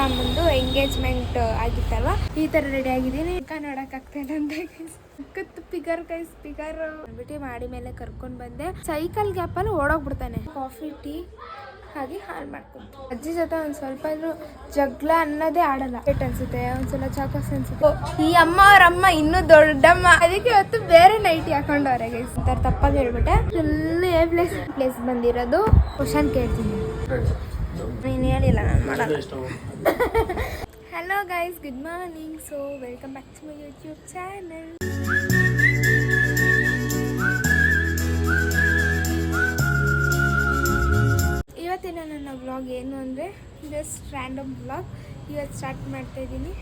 ಅಮ್ಮಂದು engagement ಆಗಿತ್ತಲ್ವ, ಈ ಥರ ready ಆಗಿದ್ದೀನಿ. ನೋಡೋಕ್ಕಾಗ್ತಾಯಿಲ್ಲ ಅಂತ ಫಿಗರ್ ಬಿಟ್ಟು ಮಾಡಿ ಮೇಲೆ ಕರ್ಕೊಂಡು ಬಂದೆ. ಸೈಕಲ್ ಗ್ಯಾಪಲ್ಲಿ ಓಡೋಗ್ಬಿಡ್ತಾನೆ. ಕಾಫಿ ಟೀ ಹಾಗೆ ಹಾಲು ಮಾಡ್ಕೊಂಡು ಅಜ್ಜಿ ಜೊತೆ ಒಂದು ಸ್ವಲ್ಪ ಜಗಳ ಅನ್ನೋದೇ ಆಡಲ್ಲ. ಅನ್ಸುತ್ತೆ ಒಂದ್ಸಲ ಚಾಕೋಸ್ ಅನ್ಸುತ್ತೆ. ಈ ಅಮ್ಮ ಅವ್ರಮ್ಮ ಇನ್ನೂ ದೊಡ್ಡಮ್ಮ, ಅದಕ್ಕೆ ಇವತ್ತು ಬೇರೆ ನೈಟಿ ಹಾಕೊಂಡವ್ರೆ ಗೈಸ್. ತಪ್ಪಾಗಿ ಹೇಳ್ಬಿಟ್ಟೆ. ಫುಲ್ ಪ್ಲೇಸ್ ಬಂದಿರೋದು. ಕ್ವಶನ್ ಕೇಳ್ತೀನಿ, ನೀನು ಹೇಳಿಲ್ಲ, ನಾನು ಮಾಡಲ್ಲ. Hello guys, good morning. So welcome back to my YouTube channel. ಇವತ್ತಿನ ನನ್ನ ವ್ಲಾಗ್ ಏನು ಅಂದರೆ ಜಸ್ಟ್ ರ್ಯಾಂಡಮ್ ವ್ಲಾಗ್ ಇವತ್ತು ಸ್ಟಾರ್ಟ್ ಮಾಡ್ತಾಯಿದ್ದೀನಿ.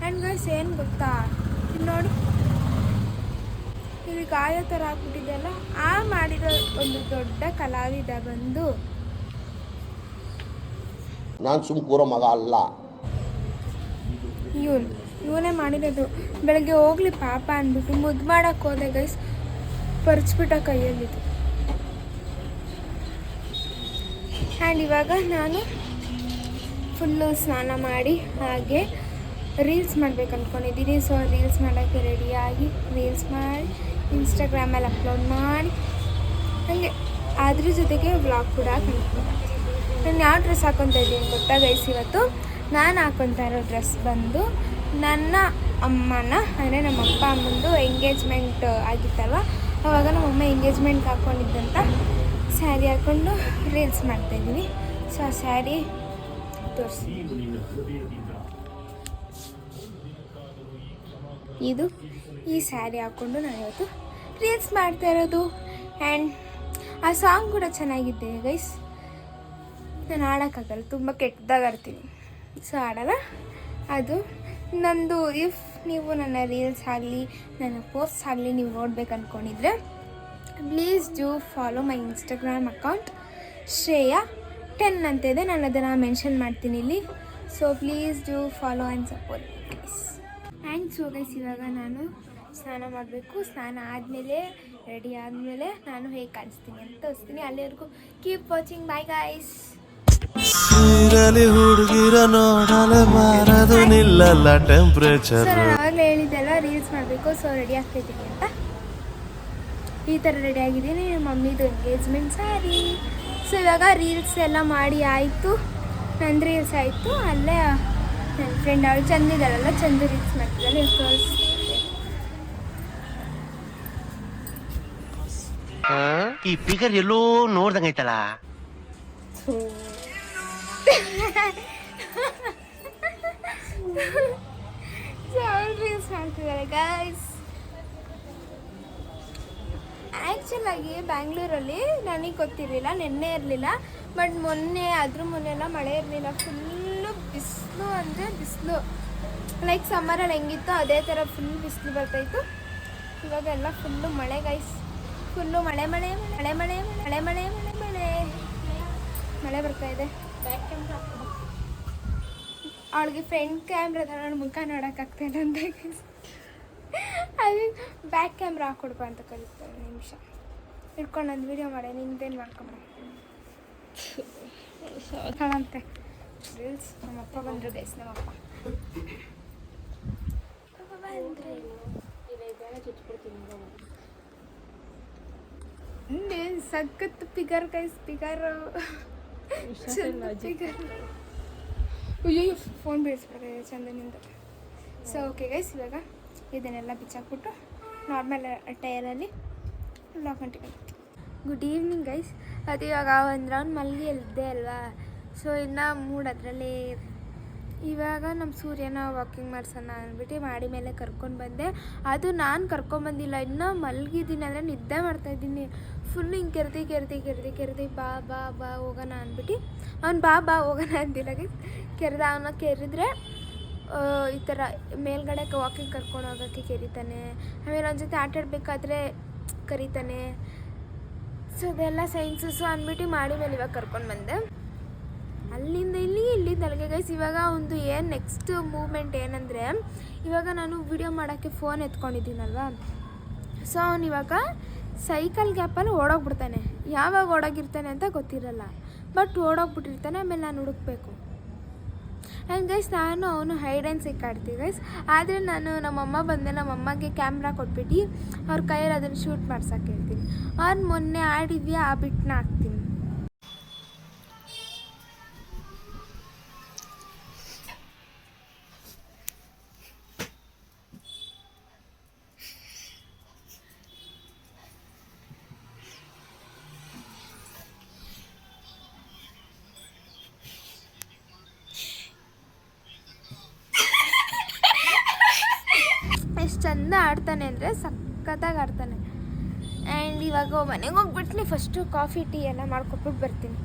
ಆ್ಯಂಡ್ ಗೈಸ್ ಏನು ಗೊತ್ತಾ, ಇಲ್ಲಿ ನೋಡಿ, ಇಲ್ಲಿ ಗಾಯ ಥರ ಹಾಕ್ಬಿಟ್ಟಿದೆಯಲ್ಲ, ಆ ಮಾಡಿರೋ ಒಂದು ದೊಡ್ಡ ಕಲಾವಿದ ಬಂದು ನಾನು ಸುಮ್ಮ ಕೂರೋ ಮಗ ಅಲ್ಲ, ಇವನೇ ಮಾಡಿರೋದು. ಬೆಳಗ್ಗೆ ಹೋಗ್ಲಿ ಪಾಪ ಅಂದ್ಬಿಟ್ಟು ಮುದ್ದು ಮಾಡೋಕ್ಕೆ ಹೋದೆ ಗೈಸ್, ಪರ್ಚ್ಬಿಟ್ಟ ಕೈಯಲ್ಲಿದ್ದು. ಆ್ಯಂಡ್ ಇವಾಗ ನಾನು ಫುಲ್ಲು ಸ್ನಾನ ಮಾಡಿ ಹಾಗೆ ರೀಲ್ಸ್ ಮಾಡ್ಬೇಕು ಅಂದ್ಕೊಂಡಿದ್ದೀನಿ. ಸೊ ರೀಲ್ಸ್ ಮಾಡೋಕ್ಕೆ ರೆಡಿಯಾಗಿ ರೀಲ್ಸ್ ಮಾಡಿ ಇನ್ಸ್ಟಾಗ್ರಾಮಲ್ಲಿ ಅಪ್ಲೋಡ್ ಮಾಡಿ ಹಾಗೆ ಅದ್ರ ಜೊತೆಗೆ ವ್ಲಾಗ್ ಕೂಡ ಕಂಡ್ಕೊಂಡು ನಾನು ಯಾವ ಡ್ರೆಸ್ ಹಾಕ್ಕೊತಾ ಇದ್ದೀನಿ ಗೊತ್ತಾ ಗೈಸ್. ಇವತ್ತು ನಾನು ಹಾಕ್ಕೊತಾ ಇರೋ ಡ್ರೆಸ್ ಬಂದು ನನ್ನ ಅಮ್ಮನ ಅಂದರೆ ನಮ್ಮ ಅಪ್ಪ ಅಮ್ಮಂದು ಎಂಗೇಜ್ಮೆಂಟ್ ಆಗಿತ್ತಲ್ವ, ಆವಾಗ ನಮ್ಮಮ್ಮ ಎಂಗೇಜ್ಮೆಂಟ್ಗೆ ಹಾಕ್ಕೊಂಡಿದ್ದಂಥ ಸ್ಯಾರಿ ಹಾಕ್ಕೊಂಡು ರೀಲ್ಸ್ ಮಾಡ್ತಾಯಿದ್ದೀನಿ. ಸೊ ಆ ಸ್ಯಾರಿ ತೋರಿಸಿ, ಇದು ಈ ಸ್ಯಾರಿ ಹಾಕ್ಕೊಂಡು ನಾನು ಇವತ್ತು ರೀಲ್ಸ್ ಮಾಡ್ತಾ ಇರೋದು. ಆ್ಯಂಡ್ ಆ ಸಾಂಗ್ ಕೂಡ ಚೆನ್ನಾಗಿದೆ ಗೈಸ್. ನಾನು ಆಡೋಕ್ಕಾಗಲ್ಲ, ತುಂಬ ಕೆಟ್ಟದಾಗ ಆಡ್ತೀನಿ, ಸೊ ಆಡಲ್ಲ. ಅದು ನಂದು. ಇಫ್ ನೀವು ನನ್ನ ರೀಲ್ಸ್ ಆಗಲಿ ನನ್ನ ಪೋಸ್ಟ್ ಆಗಲಿ ನೀವು ನೋಡ್ಬೇಕು ಅಂದ್ಕೊಂಡಿದ್ರೆ please do follow my Instagram account Shreya 10 ಅಂತಿದೆ. ನಾನು ಅದನ್ನು ಮೆನ್ಷನ್ ಮಾಡ್ತೀನಿ ಇಲ್ಲಿ. So please do follow and support guys. And so guys, ಇವಾಗ ನಾನು ಸ್ನಾನ ಮಾಡಬೇಕು. ಸ್ನಾನ ಆದಮೇಲೆ ರೆಡಿ ಆದಮೇಲೆ ನಾನು ಹೇಗೆ ಕಾಣಿಸ್ತೀನಿ ಅಂತ ತೋರಿಸ್ತೀನಿ. ಅಲ್ಲಿವರೆಗೂ ಕೀಪ್ ವಾಚಿಂಗ್. Bye guys. ಹುಡುಗಿರ ನೋಡಲು ಮಾರದು ನಿಲ್ಲಲ್ಲ ಟೆಂಪರೇಚರ್. ಸರ್ ನಾನು ಆವಾಗಲೇ ಹೇಳಿದ್ದೆಲ್ಲ ರೀಲ್ಸ್ ಮಾಡಬೇಕು. ಸೊ ರೆಡಿ ಆಗ್ತಿದ್ದೀನಿ ಅಂತ ಈ ಥರ ರೆಡಿ ಆಗಿದ್ದೀನಿ. ಮಮ್ಮಿದು ಎಂಗೇಜ್ಮೆಂಟ್ ಸ್ಯಾರಿ. ಸೊ ಇವಾಗ ರೀಲ್ಸ್ ಎಲ್ಲ ಮಾಡಿ ಆಯಿತು, ನಂದು ರೀಲ್ಸ್ ಆಯಿತು. ಅಲ್ಲೇ ನನ್ನ ಫ್ರೆಂಡ್ ಅವಳು ಚಂದಿದ್ದಾಳಲ್ಲ, ಚಂದ ರೀಲ್ಸ್ ಮಾಡ್ತಿದ್ದಾಳೆ, ತೋರಿಸ್ತೀನಿ. ಈ ಫಿಗರ್ ಎಲ್ಲೋ ನೋಡ್ದಂಗೈತಲ್ಲ. ರೀಲ್ಸ್ ಮಾಡ್ತಿದ್ದಾರೆ ಗೈಸ್. ಆ್ಯಕ್ಚುಲಾಗಿ ಬ್ಯಾಂಗ್ಳೂರಲ್ಲಿ ನನಗೆ ಗೊತ್ತಿರಲಿಲ್ಲ, ನೆನ್ನೆ ಇರಲಿಲ್ಲ, ಬಟ್ ಮೊನ್ನೆ ಅದ್ರ ಮೊನ್ನೆಲ್ಲ ಮಳೆ ಇರಲಿಲ್ಲ. ಫುಲ್ಲು ಬಿಸಿಲು ಅಂದರೆ ಬಿಸಿಲು, ಲೈಕ್ ಸಮ್ಮರಲ್ಲಿ ಹೆಂಗಿತ್ತು ಅದೇ ಥರ ಫುಲ್ ಬಿಸಿಲು ಬರ್ತಾಯಿತ್ತು. ಇವಾಗೆಲ್ಲ ಫುಲ್ಲು ಮಳೆ ಗೈಸ್, ಫುಲ್ಲು ಮಳೆ ಮಳೆ ಮಳೆ ಮಳೆ ಮಳೆ ಮಳೆ ಮಳೆ ಮಳೆ ಮಳೆ ಬರ್ತಾಯಿದೆ. ಬ್ಯಾಕ್ ಕ್ಯಾಮ್ರಾ ಅವಳಿಗೆ ಫ್ರಂಟ್ ಕ್ಯಾಮ್ರಾದ ನನ್ನ ಮುಖ ನೋಡೋಕ್ಕಾಗ್ತಾಯಿಲ್ಲ ಅಂತ ಗೈಸ್. ಅದು ಬ್ಯಾಕ್ ಕ್ಯಾಮ್ರಾ ಹಾಕ್ಕೊಡ್ಬಾ ಅಂತ ಕಲಿತಾರೆ. ನಿಮಿಷ ಇಟ್ಕೊಂಡು ಒಂದು ವೀಡಿಯೋ ಮಾಡಿ, ನಿಂದೇನು ಮಾಡ್ಕೊಂಬ ಕಾಣಂತೆ ರೀಲ್ಸ್. ನಮ್ಮಪ್ಪ ಬಂದರು ಗೈಸ್, ನಮ್ಮಪ್ಪ ಬಂದರೆ ಸಖತ್ ಫಿಗರ್ ಗೈಸ್, ಫಿಗರ್. ಅಯ್ಯೋ ಫೋನ್ ಬೀಳಿಸ್ಬಿಡ್ರೆ ಚಂದನಿಂದ. ಸೊ ಓಕೆ ಗೈಸ್, ಇವಾಗ ಇದನ್ನೆಲ್ಲ ಬಿಚ್ಚಾಕ್ಬಿಟ್ಟು ನಾರ್ಮಲ್ ಟೈರಲ್ಲಿ lock continue. Good evening guys. ಅದು ಇವಾಗ ಒಂದು ರೌಂಡ್ ಮಲ್ಗಿ ಎಲ್ಲಿದ್ದೆ ಅಲ್ವಾ, ಸೊ ಇನ್ನು ಮೂಡ್ ಅದರಲ್ಲೇ. ಇವಾಗ ನಮ್ಮ ಸೂರ್ಯನ ವಾಕಿಂಗ್ ಮಾಡ್ಸೋಣ ಅಂದ್ಬಿಟ್ಟು ಮಾಡಿ ಮೇಲೆ ಕರ್ಕೊಂಡು ಬಂದೆ. ಅದು ನಾನು ಕರ್ಕೊಂಬಂದಿಲ್ಲ, ಇನ್ನೂ ಮಲಗಿದ್ದೀನಿ, ಅಂದರೆ ನಿದ್ದೆ ಮಾಡ್ತಾಯಿದ್ದೀನಿ. ಫುಲ್ ಹಿಂಗೆ ಕೆರೆದಿ ಬಾ ಬಾ ಬಾ ಹೋಗೋಣ ಅಂದ್ಬಿಟ್ಟು ಅವ್ನು ಬಾ ಹೋಗೋಣ ಅಂದಿಲ್ಲ ಗೈಸ್. ಅವನ್ನ ಕೆರೆದ್ರೆ ಈ ಥರ ಮೇಲ್ಗಡೆ ವಾಕಿಂಗ್ ಕರ್ಕೊಂಡು ಹೋಗೋಕ್ಕೆ ಕೆರಿತಾನೆ. ಆಮೇಲೆ ಒಂದು ಜೊತೆ ಆಟ ಆಡಬೇಕಾದ್ರೆ ಕರೀತಾನೆ. ಸೊ ಅದೆಲ್ಲ ಸೈನ್ಸಸ್ಸು ಅಂದ್ಬಿಟ್ಟು ಮಾಡಿ ಮೇಲೆ ಇವಾಗ ಕರ್ಕೊಂಡು ಬಂದೆ. ಅಲ್ಲಿಂದ ಇಲ್ಲಿಂದ ಅಲ್ಲಿಗೆ ಗೈಸ್. ಇವಾಗ ಒಂದು ಏನು ನೆಕ್ಸ್ಟ್ ಮೂವ್ಮೆಂಟ್ ಏನಂದರೆ, ಇವಾಗ ನಾನು ವಿಡಿಯೋ ಮಾಡೋಕ್ಕೆ ಫೋನ್ ಎತ್ಕೊಂಡಿದ್ದೀನಲ್ವ, ಸೊ ಅವನು ಇವಾಗ ಸೈಕಲ್ ಗ್ಯಾಪಲ್ಲಿ ಓಡೋಗ್ಬಿಡ್ತಾನೆ. ಯಾವಾಗ ಓಡೋಗಿರ್ತಾನೆ ಅಂತ ಗೊತ್ತಿರಲ್ಲ. ಬಟ್ ಓಡೋಗ್ಬಿಟ್ಟಿರ್ತಾನೆ. ಆಮೇಲೆ ನಾನು ಹುಡುಕ್ಬೇಕು. ಆ್ಯಂಡ್ ಗೈಸ್ ನಾನು ಅವನು ಹೈಡ್ ಆ್ಯಂಡ್ ಸಿಕ್ ಆಡ್ತೀವಿ ಗೈಸ್. ಆದರೆ ನಾನು ನಮ್ಮಮ್ಮ ಬಂದೆ ನಮ್ಮಮ್ಮಗೆ ಕ್ಯಾಮ್ರಾ ಕೊಟ್ಬಿಟ್ಟು ಅವ್ರ ಕೈಯಲ್ಲಿ ಅದನ್ನು ಶೂಟ್ ಮಾಡ್ಸೋಕೆ ಹೇಳ್ತೀನಿ. ಅವ್ನು ಮೊನ್ನೆ ಆಡಿದ್ವಿ ಆ ಬಿಟ್ಟನ್ನ ಹಾಕ್ತೀನಿ. ಎಷ್ಟು ಚಂದ ಆಡ್ತಾನೆ ಅಂದರೆ ಸಖತ್ತಾಗಿ ಆಡ್ತಾನೆ. ಆ್ಯಂಡ್ ಇವಾಗ ಮನೆಗೆ ಹೋಗ್ಬಿಟ್ಟು ಫಸ್ಟು ಕಾಫಿ ಟೀ ಎಲ್ಲ ಮಾಡ್ಕೊಟ್ಬಿಟ್ಟು ಬರ್ತೀನಿ.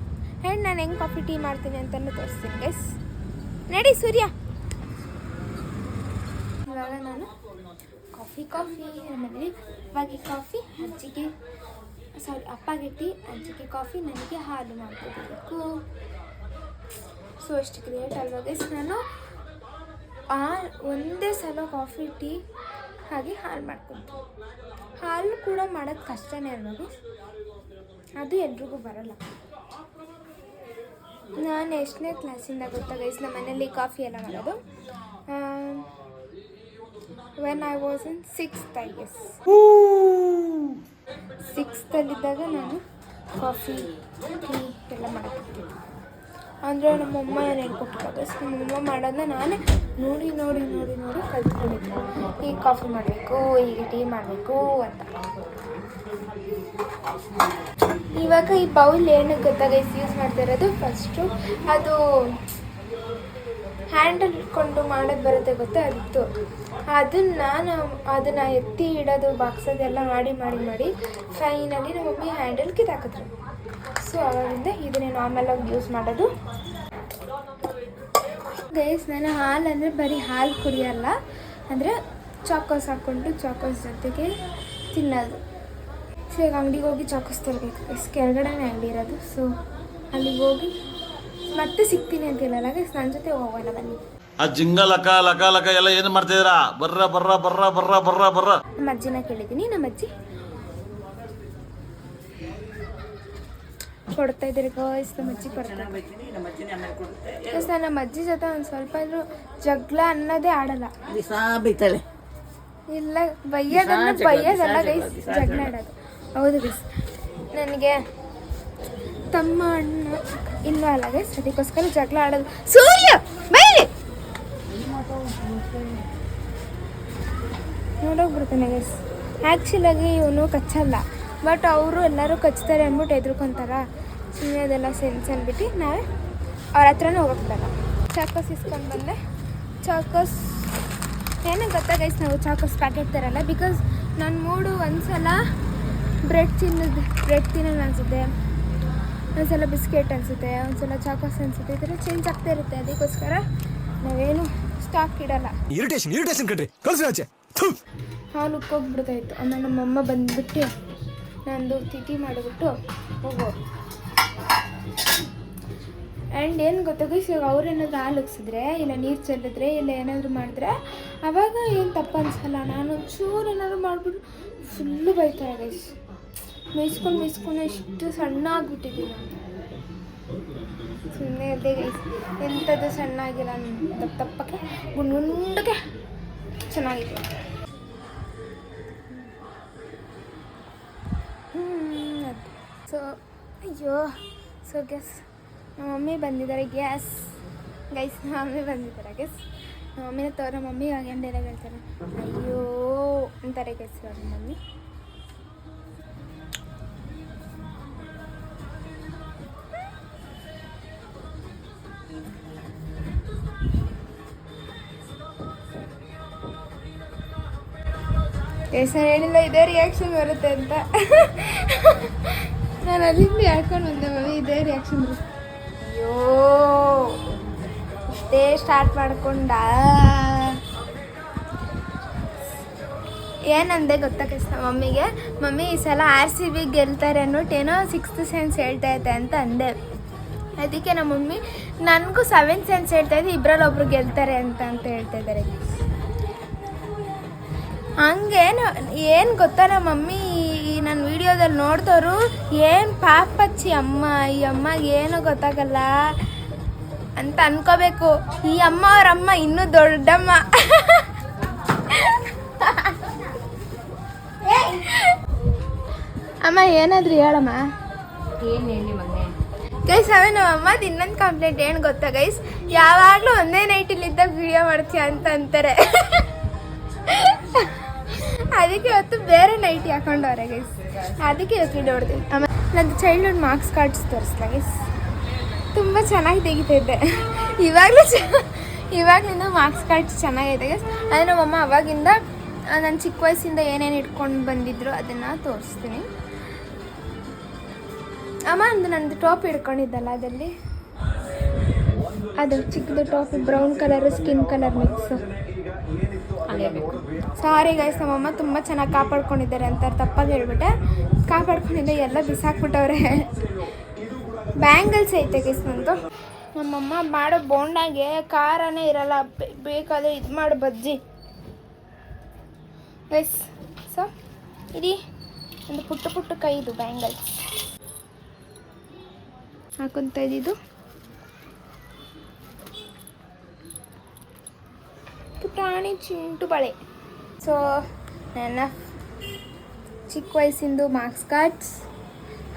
ಆ್ಯಂಡ್ ನಾನು ಹೆಂಗೆ ಕಾಫಿ ಟೀ ಮಾಡ್ತೀನಿ ಅಂತಲೂ ತೋರಿಸ್ತೀನಿ ಗೈಸ್. ನಡಿ ಸೂರ್ಯ. ಇವಾಗ ನಾನು ಕಾಫಿ ಆಮೇಲೆ ಅಪ್ಪಾಗೆ ಕಾಫಿ, ಅಪ್ಪಗೆ ಟೀ, ಅಜ್ಜಿಗೆ ಕಾಫಿ, ನನಗೆ ಹಾಲು ಮಾಡ್ಕೋಬೇಕು. ಸೊ ಎಷ್ಟು ಕ್ರಿಯೇಟ್ ಅಲ್ವಾ ಗೈಸ್. ನಾನು ಒಂದೇ ಸಲ ಕಾಫಿ ಟೀ ಹಾಗೆ ಹಾಲು ಮಾಡ್ಕೊತೀನಿ. ಹಾಲು ಕೂಡ ಮಾಡೋದು ಕಷ್ಟನೇ ಅಲ್ವಾ ಗೈಸ್, ಅದು ಎಲ್ರಿಗೂ ಬರಲ್ಲ. ನಾನು ಎಷ್ಟನೇ ಕ್ಲಾಸಿಂದ ಗೊತ್ತಾ ಗೈಸ್ ನಮ್ಮ ಮನೇಲಿ ಕಾಫಿ ಎಲ್ಲ ಮಾಡೋದು? When I was in 6th I guess. 6th ನಾನು ಕಾಫಿ ಟೀ ಎಲ್ಲ ಮಾಡೋಕ್ಕಿರ್ತೀನಿ. ಅಂದರೆ ನಮ್ಮಮ್ಮ ಏನು ಹೇಳ್ಕೊಟ್ಟಿಲ್ಲ ಗೈಸ್. ನಮ್ಮಮ್ಮ ಮಾಡೋದನ್ನ ನಾನೇ ನೋಡಿ ಕಲ್ತ್ಕೊಂಡಿದ್ದೆ. ಈಗ ಕಾಫಿ ಮಾಡಬೇಕು, ಈಗ ಟೀ ಮಾಡಬೇಕು ಅಂತ. ಇವಾಗ ಈ ಬೌಲ್ ಏನಕ್ಕೆ ಗೊತ್ತಾ ಗೈಸ್ ಯೂಸ್ ಮಾಡ್ತಾ ಇರೋದು? ಫಸ್ಟು ಅದು ಹ್ಯಾಂಡಲ್ ಇಟ್ಕೊಂಡು ಮಾಡೋದು ಬರುತ್ತೆ ಗೊತ್ತಾ, ಅದಿತ್ತು. ಅದನ್ನು ಎತ್ತಿ ಇಡೋದು ಬಾಕ್ಸೋದೆಲ್ಲ ಮಾಡಿ ಫೈನಲಿ ನಮ್ಮ ಮಮ್ಮಿ ಹ್ಯಾಂಡಲ್ ಕಿತ್ತಾಕಿದ್ರು. ಸೊ ಅವಾಗಿಂದ ಇದನ್ನೇ ನಾರ್ಮಲಾಗಿ ಯೂಸ್ ಮಾಡೋದು ಗೈಸ್. ನಾನು ಹಾಲು ಅಂದರೆ ಬರೀ ಹಾಲು ಕುಡಿಯಲ್ಲ, ಅಂದರೆ ಚಾಕೋಸ್ ಹಾಕ್ಕೊಂಡು ಚಾಕೋಸ್ ಜೊತೆಗೆ ತಿನ್ನೋದು. ಸೊ ಈಗ ಅಂಗಡಿಗೆ ಹೋಗಿ ಚಾಕೋಸ್ ತರಬೇಕು ಗೈಸ್. ಕೆಳಗಡೆನೇ ಅಂಗಡಿ ಇರೋದು. ಸೊ ಅಲ್ಲಿಗೆ ಹೋಗಿ ಮತ್ತೆ ಸಿಗ್ತೀನಿ ಅಂತ ಹೇಳಲ್ಲ ಗೈಸ್, ನನ್ನ ಜೊತೆ ಹೋಗೋಣ ಬನ್ನಿ. ಆ ಜಿಂಗ ಲಕ ಲಕ ಲಕ ಎಲ್ಲ ಏನು ಮಾಡ್ತಿದ್ದೀರಾ? ಬರ್ರ. ನಮ್ಮ ಅಜ್ಜಿನ ಕೇಳಿದ್ದೀನಿ. ನಮ್ಮ ಅಜ್ಜಿ ಕೊಡ್ತಾ ಇದ್ದೀರಿ ಗೈಸ್. ನಮ್ಮ ಅಜ್ಜಿ ಕೊಡ್ತಾರೆ ಗೈಸ್. ನಾನು ನಮ್ಮ ಅಜ್ಜಿ ಜೊತೆ ಒಂದು ಸ್ವಲ್ಪ ಆದರೂ ಜಗಳ ಅನ್ನೋದೇ ಆಡಲ್ಲ. ಇಲ್ಲ ಬೈಯೋದಲ್ಲ ಗೈಸ್, ಜಗಳ ಆಡೋದು. ಹೌದು ಗೈಸ್. ನನಗೆ ತಮ್ಮ ಅಣ್ಣ ಇಲ್ಲ ಅಲ್ಲ ಗೈಸ್, ಅದಕ್ಕೋಸ್ಕರ ಜಗಳ ಆಡೋದು. ಸೂರ್ಯ ಬೈಲಿ ನೋಡೋಗ್ಬಿಡ್ತಾನೆ ಗೈಸ್. ಆ್ಯಕ್ಚುಲಾಗಿ ಇವನು ಕಚ್ಚಲ್ಲ, ಬಟ್ ಅವರು ಎಲ್ಲರೂ ಕಚ್ತಾರೆ ಅಂದ್ಬಿಟ್ಟು ಎದ್ರುಕೊಂತಾರ. ಸುಮ್ಮನೆ ಅದೆಲ್ಲ ಸೆನ್ಸ್ ಅಂದ್ಬಿಟ್ಟು ನಾವೇ ಅವ್ರ ಹತ್ರನೂ ಹೋಗೋಕ್ಬಿಡಲ್ಲ. ಚಾಕೋಸ್ ಇಸ್ಕೊಂಡು ಬಂದೆ. ಚಾಕೋಸ್ ಏನಕ್ಕೆ ಗೊತ್ತಾ ಗೈಸ್, ನಾವು ಚಾಕೋಸ್ ಪ್ಯಾಕೆಟ್ ತರಲ್ಲ. ಬಿಕಾಸ್ ನನ್ನ ಮೂಡು ಒಂದ್ಸಲ ಬ್ರೆಡ್ ತಿನ್ನೋದು ಅನಿಸುತ್ತೆ, ಒಂದ್ಸಲ ಬಿಸ್ಕೆಟ್ ಅನಿಸುತ್ತೆ, ಒಂದ್ಸಲ ಚಾಕೋಸ್ ಅನಿಸುತ್ತೆ. ಈ ಥರ ಚೇಂಜ್ ಆಗ್ತಾ ಇರುತ್ತೆ. ಅದಕ್ಕೋಸ್ಕರ ನಾವೇನು ಸ್ಟಾಕ್ ಇಡಲ್ಲ. ಇರಿಟೇಷನ್ ಕಣ್ರಿ, ಕಳ್ಸಿ ಹಾಲು ಉಕ್ಕೋಗ್ಬಿಡ್ತಾಯಿತ್ತು. ಆಮೇಲೆ ನಮ್ಮಮ್ಮ ಬಂದುಬಿಟ್ಟು ನಂದು ತಿಥಿ ಮಾಡಿಬಿಟ್ಟು ಹೋಗೋರು. ಆ್ಯಂಡ್ ಏನು ಗೊತ್ತಾ ಗೈಸ್, ಇವಾಗ ಅವ್ರೇನಾದ್ರು ಹಾಲು ಉಗ್ಸಿದ್ರೆ ಇಲ್ಲ ನೀರು ಚೆಲ್ಲಿದ್ರೆ ಇಲ್ಲ ಏನಾದರೂ ಮಾಡಿದ್ರೆ ಆವಾಗ ಏನು ತಪ್ಪು ಅನಿಸಲ್ಲ. ನಾನು ಚೂರು ಏನಾದರೂ ಮಾಡಿಬಿಟ್ಟು ಫುಲ್ಲು ಬೈತಾರೆ ಗೈಸ್. ಮೇಯ್ಸ್ಕೊಂಡು ಇಷ್ಟು ಸಣ್ಣ ಆಗಿಬಿಟ್ಟಿದ್ದೀನಿ. ಸುಮ್ಮನೆ ಅದೇ ಗೈಸ್, ಎಂಥದ್ದು ಸಣ್ಣ ಆಗಿಲ್ಲ, ದಪ್ಪಕ್ಕೆ ಗುಂಡಕ್ಕೆ ಚೆನ್ನಾಗಿದೆ. ಸೊ ಸೊ ಗ್ಯಾಸ್ ನಮ್ಮ ಮಮ್ಮಿ ಬಂದಿದ್ದಾರೆ. ಗ್ಯಾಸ್ ಗೈಸ್ ನಮ್ಮ ಮಮ್ಮಿ ಬಂದಿದ್ದಾರೆ ಗೈಸ್. ನಮ್ಮ ಮಮ್ಮಿನ ತೋರ ಮಮ್ಮಿ ಗಂಡೆಲ್ಲ ಹೇಳ್ತಾರೆ ಅಯ್ಯೋ ಅಂತಾರೆ ಗೈಸ್ ಅವ್ರ ಮಮ್ಮಿ. ನಾನು ಹೇಳಿಲ್ಲ ಇದೇ ರಿಯಾಕ್ಷನ್ ಬರುತ್ತೆ ಅಂತ. ನಾನು ಅಲ್ಲಿಂದ ಹೇಳ್ಕೊಂಡು ಬಂದೆ ಮಮ್ಮಿ ಇದೇ ರಿಯಾಕ್ಷನ್ ಬರುತ್ತೆ. ಅಯ್ಯೋ ಇಷ್ಟೇ ಸ್ಟಾರ್ಟ್ ಮಾಡ್ಕೊಂಡ. ಏನಂದೆ ಗೊತ್ತಾ ಕಷ್ಟ ಮಮ್ಮಿಗೆ, ಮಮ್ಮಿ ಈ ಸಲ RCB ಗೆಲ್ತಾರೆ ಅನ್ನೋಟ್ಟು ಏನೋ 6th ಸೆನ್ಸ್ ಹೇಳ್ತಾ ಇದ್ದೆ ಅಂತ ಅಂದೆ. ಅದಕ್ಕೆ ನಮ್ಮ ಮಮ್ಮಿ ನನಗೂ 7th ಸೆನ್ಸ್ ಹೇಳ್ತಾ ಇದ್ದೆ, ಇಬ್ಬರಲ್ಲಿ ಒಬ್ರು ಗೆಲ್ತಾರೆ ಅಂತ ಹೇಳ್ತಾ ಇದ್ದಾರೆ. ಹಂಗೇನು ಏನು ಗೊತ್ತಾ, ನಮ್ಮ ಮಮ್ಮಿ ಈ ನನ್ನ ವಿಡಿಯೋದಲ್ಲಿ ನೋಡ್ದವರು ಏನು ಪಾಪಚ್ಚಿ ಅಮ್ಮ, ಈ ಅಮ್ಮಗೆ ಏನೋ ಗೊತ್ತಾಗಲ್ಲ ಅಂತ ಅನ್ಕೋಬೇಕು. ಈ ಅಮ್ಮ ಅವರಮ್ಮ ಇನ್ನೂ ದೊಡ್ಡಮ್ಮ. ಅಮ್ಮ ಏನಾದರೂ ಹೇಳಮ್ಮ. ಏನು ಹೇಳಿ ಮಗನೇ? ಗೈಸ್ ಅವೇ ನಮ್ಮ ಅಮ್ಮದು ಇನ್ನೊಂದು ಕಂಪ್ಲೇಂಟ್ ಏನು ಗೊತ್ತಾ ಗೈಸ್, ಯಾವಾಗಲೂ ಒಂದೇ ನೈಟಲ್ಲಿದ್ದಾಗ ವಿಡಿಯೋ ಮಾಡ್ತೀಯ ಅಂತ ಅಂತಾರೆ. ಅದಕ್ಕೆ ಇವತ್ತು ಬೇರೆ ನೈಟಿ ಹಾಕೊಂಡವ್ರೆ ಗೈಸ್, ಅದಕ್ಕೆ ಇವತ್ತು ವಿಡಿಯೋ ಹೊಡ್ತೀವಿ. ಆಮೇಲೆ ನಂದು ಚೈಲ್ಡ್ಹುಡ್ ಮಾರ್ಕ್ಸ್ ಕಾರ್ಡ್ಸ್ ತೋರಿಸ್ಲಾ ಗೈಸ್, ತುಂಬ ಚೆನ್ನಾಗಿ ತೆಗಿತಿದ್ದೆ. ಇವಾಗಲಿಂದ ಮಾರ್ಕ್ಸ್ ಕಾರ್ಡ್ಸ್ ಚೆನ್ನಾಗೈತೆ ಗೈಸ್. ಅದೇ ನಮ್ಮಮ್ಮ ಅವಾಗಿಂದ ನನ್ನ ಚಿಕ್ಕ ವಯಸ್ಸಿಂದ ಏನೇನು ಇಟ್ಕೊಂಡು ಬಂದಿದ್ರು ಅದನ್ನು ತೋರಿಸ್ತೀನಿ. ಅಮ್ಮ ಅಂದು ನಂದು ಟಾಪ್ ಹಿಡ್ಕೊಂಡಿದ್ದಲ್ಲ, ಅದಲ್ಲಿ ಅದು ಚಿಕ್ಕದು top, brown colour skin colour mix. Sorry guys, ನಮ್ಮಮ್ಮ ತುಂಬ ಚೆನ್ನಾಗಿ ಕಾಪಾಡ್ಕೊಂಡಿದ್ದಾರೆ ಅಂತ ತಪ್ಪಾಗಿ ಹೇಳ್ಬಿಟ್ಟೆ. ಕಾಪಾಡ್ಕೊಂಡಿದ್ದೆ ಎಲ್ಲ ಬಿಸಾಕ್ಬಿಟ್ಟವ್ರೆ. ಬ್ಯಾಂಗಲ್ಸ್ ಐತೆ ಗೈಸ್ ನಂದು. ನಮ್ಮಮ್ಮ ಮಾಡೋ ಬೋಂಡಾಗೆ ಖಾರನೇ ಇರಲ್ಲ, ಬೇಕಾದರೆ ಇದು ಮಾಡೋ ಬಜ್ಜಿ ಗೈಸ್. ಸೊ ಇಡೀ ಒಂದು ಪುಟ್ಟ ಪುಟ್ಟ ಕೈದು ಬ್ಯಾಂಗಲ್ಸ್ ಹಾಕೊಂತ ಇದ್ದಿದ್ದು. ಪುಟಾಣಿ ಚಿಂಟು ಬಳೆ. ಸೊ ನನ್ನ ಚಿಕ್ಕ ವಯಸ್ಸಿಂದು ಮಾರ್ಕ್ಸ್ ಕಾರ್ಡ್ಸ್,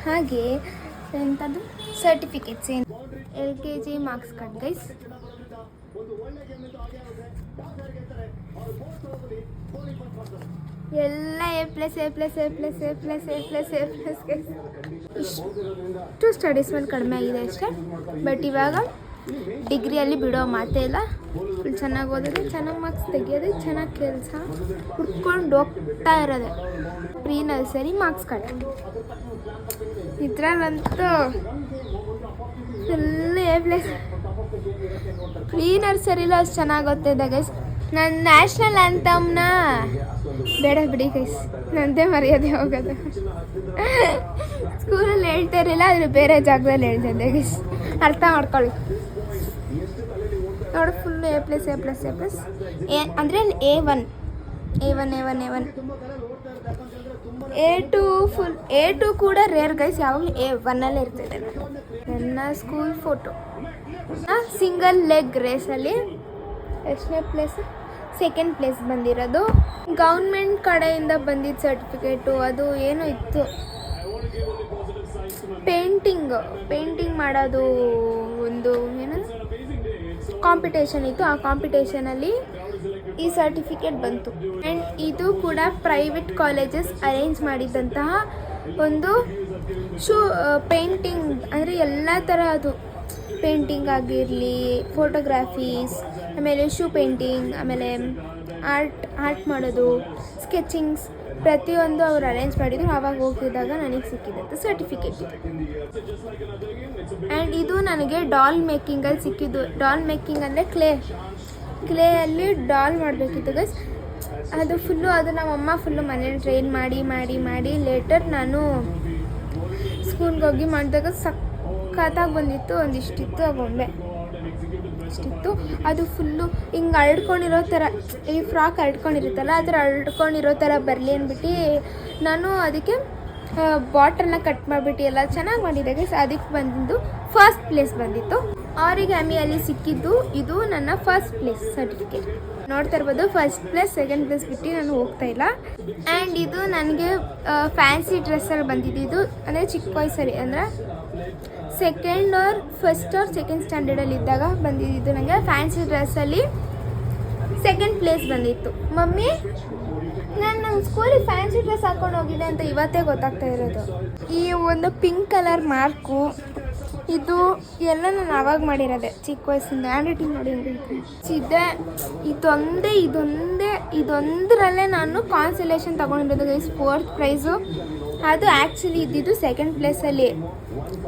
ಹಾಗೆ ಎಂಥದ್ದು ಸರ್ಟಿಫಿಕೇಟ್ಸ್, ಏನು LKG ಮಾರ್ಕ್ಸ್ ಕಾರ್ಡ್ ಗೈಸ್. ಎಲ್ಲ A+, ಇಷ್ಟು ಸ್ಟಡೀಸ್ ಮೇಲೆ ಕಡಿಮೆ ಆಗಿದೆ ಅಷ್ಟೇ. ಬಟ್ ಇವಾಗ ಡಿಗ್ರಿಯಲ್ಲಿ ಬಿಡೋ ಮಾತೇ ಇಲ್ಲ. ಚೆನ್ನಾಗಿ ಓದೋದು, ಚೆನ್ನಾಗಿ ಮಾರ್ಕ್ಸ್ ತೆಗಿಯೋದು, ಚೆನ್ನಾಗಿ ಕೆಲಸ ಹುಡ್ಕೊಂಡು ಹೋಗ್ತಾ ಇರೋದೆ. ಪ್ರೀ ನರ್ಸರಿ ಮಾರ್ಕ್ಸ್ ಕಾರ್ಡ್ ಇದ್ರಲ್ಲಂತೂ ಎಲ್ಲ A+. ಪ್ರೀ ನರ್ಸರಿಲೂ ಅಷ್ಟು ಚೆನ್ನಾಗಿ ಓದ್ತಿದ್ದೆ ಗೈಸ್. ನನ್ನ ನ್ಯಾಷನಲ್ ಆ್ಯಂಥಮ್ನ ಬೇಡ ಬಿಡಿ ಗೈಸ್, ನಂದೇ ಮರ್ಯಾದೆ ಹೋಗೋದು. ಸ್ಕೂಲಲ್ಲಿ ಹೇಳ್ತಾ ಇರಲಿಲ್ಲ, ಆದರೆ ಬೇರೆ ಜಾಗದಲ್ಲಿ ಹೇಳ್ತಿದ್ದೆ ಗೈಸ್, ಅರ್ಥ ಮಾಡ್ಕೊಳ್ಳಿ. ನೋಡಿ ಫುಲ್ಲು A+, ಅಂದರೆ A1 A2 ಫುಲ್. A2 ಕೂಡ ರೇರ್ ಗೈಸ್, ಯಾವಾಗಲೂ A1ಅಲ್ಲೇ ಇರ್ತಿದೆ. ನನ್ನ ಸ್ಕೂಲ್ ಫೋಟೋ ಸಿಂಗಲ್ ಲೆಗ್ ರೇಸಲ್ಲಿ ಎಷ್ಟನೇ ಪ್ಲೇಸ್, ಸೆಕೆಂಡ್ ಪ್ಲೇಸ್ ಬಂದಿರೋದು. ಗೌರ್ಮೆಂಟ್ ಕಡೆಯಿಂದ ಬಂದಿದ್ದ ಸರ್ಟಿಫಿಕೇಟು, ಅದು ಏನೋ ಇತ್ತು, ಪೇಂಟಿಂಗ್ ಮಾಡೋದು ಒಂದು ಏನು ಕಾಂಪಿಟೇಷನ್ ಇತ್ತು. ಆ ಕಾಂಪಿಟೇಷನಲ್ಲಿ ಈ ಸರ್ಟಿಫಿಕೇಟ್ ಬಂತು. ಆ್ಯಂಡ್ ಇದು ಕೂಡ ಪ್ರೈವೇಟ್ ಕಾಲೇಜಸ್ ಅರೇಂಜ್ ಮಾಡಿದ್ದಂತಹ ಒಂದು ಪೇಂಟಿಂಗ್, ಅಂದರೆ ಎಲ್ಲ ಥರದ್ದು ಪೇಂಟಿಂಗ್ ಆಗಿರಲಿ, ಫೋಟೋಗ್ರಾಫೀಸ್, ಆಮೇಲೆ ಶೂ ಪೇಂಟಿಂಗ್, ಆಮೇಲೆ ಆರ್ಟ್ ಮಾಡೋದು, ಸ್ಕೆಚಿಂಗ್ಸ್, ಪ್ರತಿಯೊಂದು ಅವ್ರು ಅರೇಂಜ್ ಮಾಡಿದ್ರು. ಆವಾಗ ಹೋಗಿದ್ದಾಗ ನನಗೆ ಸಿಕ್ಕಿದಂಥ ಸರ್ಟಿಫಿಕೇಟ್ ಇದು. ಆ್ಯಂಡ್ ಇದು ನನಗೆ ಡಾಲ್ ಮೇಕಿಂಗಲ್ಲಿ ಸಿಕ್ಕಿದ್ದು. ಡಾಲ್ ಮೇಕಿಂಗ್ ಅಂದರೆ ಕ್ಲೇಯಲ್ಲಿ ಡಾಲ್ ಮಾಡಬೇಕಿತ್ತು ಗೈಸ್. ಅದು ನಮ್ಮಮ್ಮ ಫುಲ್ಲು ಮನೇಲಿ ಟ್ರೈನ್ ಮಾಡಿ ಲೇಟರ್ ನಾನು ಸ್ಕೂಲ್ಗೆ ಹೋಗಿ ಮಾಡಿದಾಗ ಸಖತ್ತಾಗಿ ಬಂದಿತ್ತು. ಒಂದಿಷ್ಟಿತ್ತು ಆ ಗೊಂಬೆ, ಇಷ್ಟಿತ್ತು. ಅದು ಫುಲ್ಲು ಹಿಂಗೆ ಅಳ್ಕೊಂಡಿರೋ ಥರ, ಈ ಫ್ರಾಕ್ ಅಳ್ಕೊಂಡಿರುತ್ತಲ್ಲ ಆ ಥರ ಅಳ್ಕೊಂಡಿರೋ ಥರ ಬರಲಿ ಅಂದ್ಬಿಟ್ಟು ನಾನು ಅದಕ್ಕೆ ಬಾಟಲ್ನ ಕಟ್ ಮಾಡಿಬಿಟ್ಟು ಎಲ್ಲ ಚೆನ್ನಾಗಿ ಮಾಡಿದೆ ಗೈಸ್. ಅದಕ್ಕೆ ಬಂದಿದ್ದು ಫಸ್ಟ್ ಪ್ಲೇಸ್ ಬಂದಿತ್ತು. ಆರಿಗ್ಯಾಮಿಯಲ್ಲಿ ಸಿಕ್ಕಿದ್ದು ಇದು ನನ್ನ ಫಸ್ಟ್ ಪ್ಲೇಸ್ ಸರ್ಟಿಫಿಕೇಟ್. ನೋಡ್ತಾ ಇರ್ಬೋದು, ಫಸ್ಟ್ ಪ್ಲೇಸ್ ಸೆಕೆಂಡ್ ಪ್ಲೇಸ್ ಬಿಟ್ಟು ನಾನು ಹೋಗ್ತಾ ಇಲ್ಲ. ಆ್ಯಂಡ್ ಇದು ನನಗೆ ಫ್ಯಾನ್ಸಿ ಡ್ರೆಸ್ಸಲ್ಲಿ ಬಂದಿದ್ದು, ಅಂದರೆ ಚಿಕ್ಕ ವಯಸ್ಸಲ್ಲಿ, ಅಂದರೆ ಫಸ್ಟ್ ಆರ್ ಸೆಕೆಂಡ್ ಸ್ಟ್ಯಾಂಡರ್ಡಲ್ಲಿ ಇದ್ದಾಗ ಬಂದಿದ್ದು. ನನಗೆ ಫ್ಯಾನ್ಸಿ ಡ್ರೆಸ್ಸಲ್ಲಿ ಸೆಕೆಂಡ್ ಪ್ಲೇಸ್ ಬಂದಿತ್ತು. ಮಮ್ಮಿ ನಾನು ನಮ್ಮ ಸ್ಕೂಲಿಗೆ ಫ್ಯಾನ್ಸಿ ಡ್ರೆಸ್ ಹಾಕೊಂಡು ಹೋಗಿದ್ದೆ ಅಂತ ಇವತ್ತೇ ಗೊತ್ತಾಗ್ತಾ ಇರೋದು. ಈ ಒಂದು ಪಿಂಕ್ ಕಲರ್ ಮಾರ್ಕು, ಇದು ಎಲ್ಲ ನಾನು ಆವಾಗ ಮಾಡಿರೋದೆ ಚಿಕ್ಕ ವಯಸ್ಸಿಂದ. ಹ್ಯಾಂಡ್ ರೈಟಿಂಗ್ ನೋಡಿ ಇದೆ. ಇದೊಂದರಲ್ಲೇ ನಾನು ಕಾನ್ಸಲೇಷನ್ ತೊಗೊಂಡಿರೋದು ಗೈಸ್, 4th ಪ್ರೈಸು. ಅದು ಆ್ಯಕ್ಚುಲಿ ಇದ್ದಿದ್ದು ಸೆಕೆಂಡ್ ಪ್ಲೇಸಲ್ಲಿ.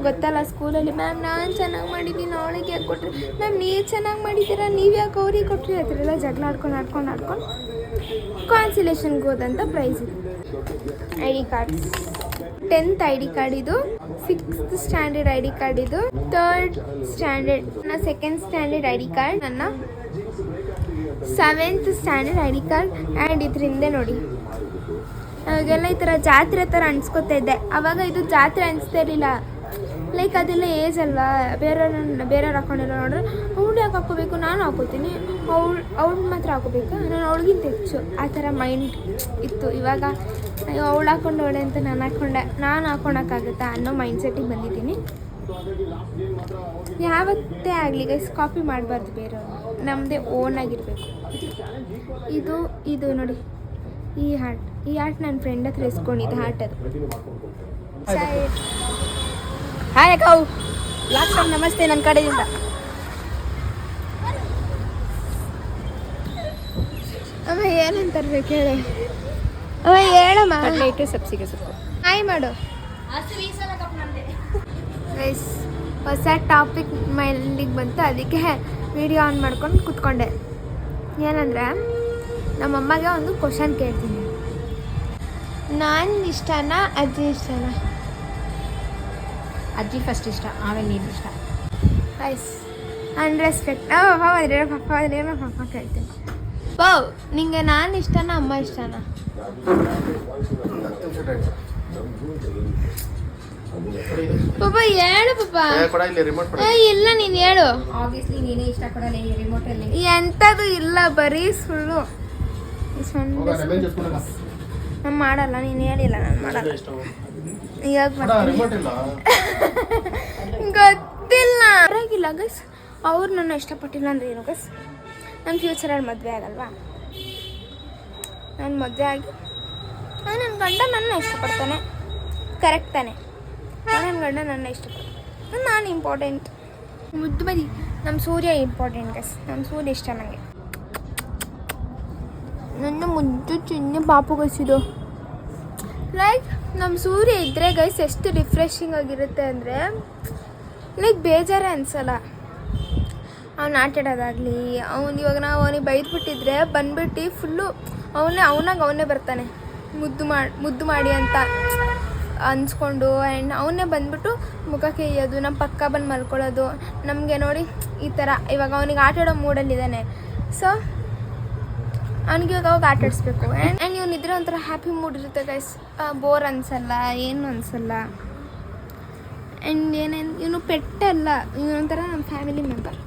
ಗೊತ್ತಲ್ಲ ಸ್ಕೂಲಲ್ಲಿ, ಮ್ಯಾಮ್ ನಾನು ಚೆನ್ನಾಗಿ ಮಾಡಿದ್ದೀನಿ, ಅವಳಿಗೆ ಯಾಕೆ ಕೊಟ್ರಿ, ಮ್ಯಾಮ್ ನೀವು ಚೆನ್ನಾಗಿ ಮಾಡಿದ್ದೀರಾ, ನೀವು ಯಾಕೆ ಅವ್ರಿಗೆ ಕೊಟ್ರಿ, ಆ ಥರ ಎಲ್ಲ ಜಗಳ ಆಡ್ಕೊಂಡು ಕಾನ್ಸಲೇಷನ್ಗೆ ಹೋದಂಥ ಪ್ರೈಸ್ ಇದು. ID cards, 10th ID card ಇದು, 6th ಸ್ಟ್ಯಾಂಡರ್ಡ್ ID ಕಾರ್ಡ್ ಇದು, 3rd ಸ್ಟ್ಯಾಂಡರ್ಡ್, ನನ್ನ 2nd ಸ್ಟ್ಯಾಂಡರ್ಡ್ ID ಕಾರ್ಡ್, ನನ್ನ 7th standard ID card. And ಇದ್ರ ಹಿಂದೆ ನೋಡಿ ಅವಾಗೆಲ್ಲ ಈ ಥರ ಜಾತ್ರೆ ಥರ ಅನ್ಸ್ಕೊತಾ ಇದ್ದೆ. ಆವಾಗ ಇದು ಜಾತ್ರೆ ಅನಿಸ್ತಾ ಇರಲಿಲ್ಲ. ಲೈಕ್ ಅದೆಲ್ಲ ಏಜ್ ಅಲ್ವಾ, ಬೇರೆಯವ್ರು ಹಾಕೊಂಡಿರೋ ನೋಡ್ರೆ ಅವ್ಳು ಯಾಕೆ ಹಾಕೋಬೇಕು, ನಾನು ಹಾಕೋತೀನಿ, ಅವ್ಳು ಮಾತ್ರ ಹಾಕೋಬೇಕು, ನಾನು ಅವಳಿಗಿಂತ ಹೆಚ್ಚು ಆ ಥರ ಮೈಂಡ್ ಇತ್ತು. ಇವಾಗ ಅಯ್ಯೋ ಅವಳು ಹಾಕೊಂಡವಳೆ ಅಂತ ನಾನು ಹಾಕೊಳಕ್ಕಾಗುತ್ತಾ ಅನ್ನೋ ಮೈಂಡ್ಸೆಟ್ಟಿಗೆ ಬಂದಿದ್ದೀನಿ. ಯಾವತ್ತೇ ಆಗಲಿ ಗೈಸ್ ಕಾಪಿ ಮಾಡಬಾರ್ದು ಬೇರೆಯವ್ರು, ನಮ್ಮದೇ ಓನ್ ಆಗಿರಬೇಕು. ಇದು ನೋಡಿ, ಈ ಹಾರ್ಟ್ ನನ್ನ ಫ್ರೆಂಡ್ ಹತ್ರ ಇಸ್ಕೊಂಡಿದ್ದೆ ಹಾರ್ಟ್. ಅದು ಹಾಯ್ ಅಕ್ಕವು ಲಾಸ್ಟ್ ಟೈಮ್ ನಮಸ್ತೆ ನನ್ನ ಕಡೆಯಿಂದ. ಅಮ್ಮ ಏನಂತ ತರ್ಬೇಕು ಹೇಳಿ, ಅಮ್ಮ ಹೇಳಮ್ಮ. ಕಟ್ಲೇಟು ಸಬ್ಸಿಗೆ ಸೊಪ್ಪು ಹಾಯ್ ಮಾಡು ಗೈಸ್. ಹೊಸ ಟಾಪಿಕ್ ಮೈಂಡಿಗೆ ಬಂತು, ಅದಕ್ಕೆ ವಿಡಿಯೋ ಆನ್ ಮಾಡ್ಕೊಂಡು ಕೂತ್ಕೊಂಡೆ. ಏನಂದರೆ ನಮ್ಮಮ್ಮಗೆ ಒಂದು ಕ್ವಶನ್ ಕೇಳ್ತೀನಿ, ನಾನು ಇಷ್ಟನಾ ಅಜ್ಜಿ ಇಷ್ಟನಾ? ಅಜ್ಜಿ ಫಸ್ಟ್ ಇಷ್ಟ, ಆಮೇಲೆ ನೀನು ಇಷ್ಟ. Guys unrespect. ಪಪ್ಪ ಕೇಳ್ತೀನಿ, ಬಾವ್ ನಿಂಗೆ ನಾನು ಇಷ್ಟನಾ ಅಮ್ಮ ಇಷ್ಟನಾ? ಪಾಪ ಹೇಳು ಪಾಪ. ಇಲ್ಲ ನೀನು ಹೇಳು. ಆಬ್ವಿಯಸ್ಲಿ ನೀನೇ ಇಷ್ಟಪಡಲ್ಲ ಈ ರಿಮೋಟಲ್ಲಿ. ಎಂಥದ್ದು ಇಲ್ಲ, ಬರೀ ಸುಳ್ಳು. ನಾನು ಮಾಡಲ್ಲ, ನೀನು ಹೇಳಿಲ್ಲ ನಾನು ಮಾಡಲ್ಲ. ಇವಾಗ ಗೊತ್ತಿಲ್ಲ ಪರವಾಗಿಲ್ಲ ಗೈಸ್. ಅವ್ರು ನನ್ನ ಇಷ್ಟಪಟ್ಟಿಲ್ಲ ಅಂದರೆ ಏನು ಗೈಸ್, ನನ್ನ ಫ್ಯೂಚರಲ್ಲಿ ಮದುವೆ ಆಗಲ್ವಾ? ನಾನು ಮದುವೆ ಆಗಿ ನನ್ನ ಗಂಡ ನನ್ನ ಇಷ್ಟಪಡ್ತಾನೆ, ಕರೆಕ್ಟ್ ತಾನೆ? ನನ್ನ ಗಂಡ ನನ್ನ ಇಷ್ಟಪಡ್ತಾನೆ, ನಾನು ಇಂಪಾರ್ಟೆಂಟ್. ಮುದ್ದು ಬದಿ ನಮ್ಮ ಸೂರ್ಯ ಇಂಪಾರ್ಟೆಂಟ್ ಗೈಸ್. ನಮ್ಮ ಸೂರ್ಯ ಇಷ್ಟ ನನಗೆ. ನನ್ನ ಮುದ್ದು ಚಿನ್ನ ಪಾಪು ಗೈಸಿದು. ಲೈಕ್ ನಮ್ಮ ಸೂರ್ಯ ಇದ್ದರೆ ಗೈಸ್ ಎಷ್ಟು ರಿಫ್ರೆಶಿಂಗ್ ಆಗಿರುತ್ತೆ ಅಂದರೆ ಲೈಕ್ ಬೇಜಾರೇ ಅನಿಸಲ್ಲ. ಅವ್ನು ಆಟಾಡೋದಾಗಲಿ, ಇವಾಗ ನಾವು ಅವನಿಗೆ ಬೈದ್ಬಿಟ್ಟಿದ್ರೆ ಬಂದ್ಬಿಟ್ಟು ಫುಲ್ಲು ಅವನೇ ಬರ್ತಾನೆ ಮುದ್ದು ಮಾಡಿ ಅಂತ ಅನ್ಸ್ಕೊಂಡು. ಆ್ಯಂಡ್ ಅವನೇ ಬಂದ್ಬಿಟ್ಟು ಮುಖಕ್ಕೆ ಇಯ್ಯೋದು, ನಮ್ಮ ಪಕ್ಕ ಬಂದು ಮಲ್ಕೊಳ್ಳೋದು. ನಮಗೆ ನೋಡಿ ಈ ಥರ ಇವಾಗ ಅವನಿಗೆ ಆಟಾಡೋ ಮೂಡಲ್ಲಿದ್ದಾನೆ. ಸೊ ಅವ್ನಿಗೆ ಇವಾಗ ಅವಾಗ ಆಟಾಡಿಸ್ಬೇಕು. ಆ್ಯಂಡ್ ಇವನಿದ್ರೆ ಒಂಥರ ಹ್ಯಾಪಿ ಮೂಡ್ ಇರುತ್ತೆ ಗೈಸ್, ಬೋರ್ ಅನಿಸಲ್ಲ, ಏನು ಅನಿಸಲ್ಲ. ಆ್ಯಂಡ್ ಇವನು ಪೆಟ್ಟಲ್ಲ, ಇವನೊಂಥರ ನಮ್ಮ family member.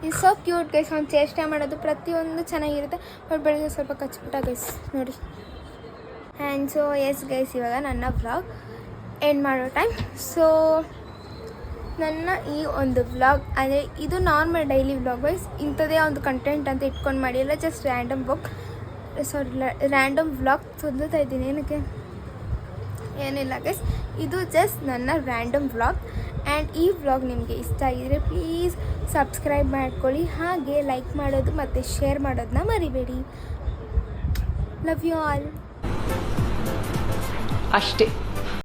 Is so cute guys. ಅವ್ನು ಚೇಷ್ಟೆ ಮಾಡೋದು ಪ್ರತಿಯೊಂದು ಚೆನ್ನಾಗಿರುತ್ತೆ. ಬಟ್ ಬೆಳಗ್ಗೆ ಸ್ವಲ್ಪ ಕಚ್ಬಿಟ್ಟ ಗೈಸ್ ನೋಡಿ. ಆ್ಯಂಡ್ ಸೊ ಎಸ್ ಗೈಸ್, ಇವಾಗ ನನ್ನ ವ್ಲಾಗ್ ಎಂಡ್ ಮಾಡೋ ಟೈಮ್. ಸೊ ನನ್ನ ಈ ಒಂದು ವ್ಲಾಗ್ ಅಂದರೆ ಇದು ನಾರ್ಮಲ್ ಡೈಲಿ ವ್ಲಾಗ್ ವೈಸ್, ಇಂಥದ್ದೇ ಒಂದು ಕಂಟೆಂಟ್ ಅಂತ ಇಟ್ಕೊಂಡು ಮಾಡಿಲ್ಲ. ಜಸ್ಟ್ ರ್ಯಾಂಡಮ್ ವ್ಲಾಗ್ ತೊಂದುತ್ತಾ ಇದ್ದೀನಿ. ಏನಕ್ಕೆ ಏನಿಲ್ಲ ಗೈಸ್, ಇದು ಜಸ್ಟ್ ನನ್ನ ರ್ಯಾಂಡಮ್ ವ್ಲಾಗ್. ಆ್ಯಂಡ್ ಈ ವ್ಲಾಗ್ ನಿಮಗೆ ಇಷ್ಟ ಆಗಿದರೆ ಪ್ಲೀಸ್ ಸಬ್ಸ್ಕ್ರೈಬ್ ಮಾಡ್ಕೊಳ್ಳಿ. ಹಾಗೆ ಲೈಕ್ ಮಾಡೋದು ಮತ್ತು ಶೇರ್ ಮಾಡೋದನ್ನ ಮರಿಬೇಡಿ. Love you all. ಅಷ್ಟೇ.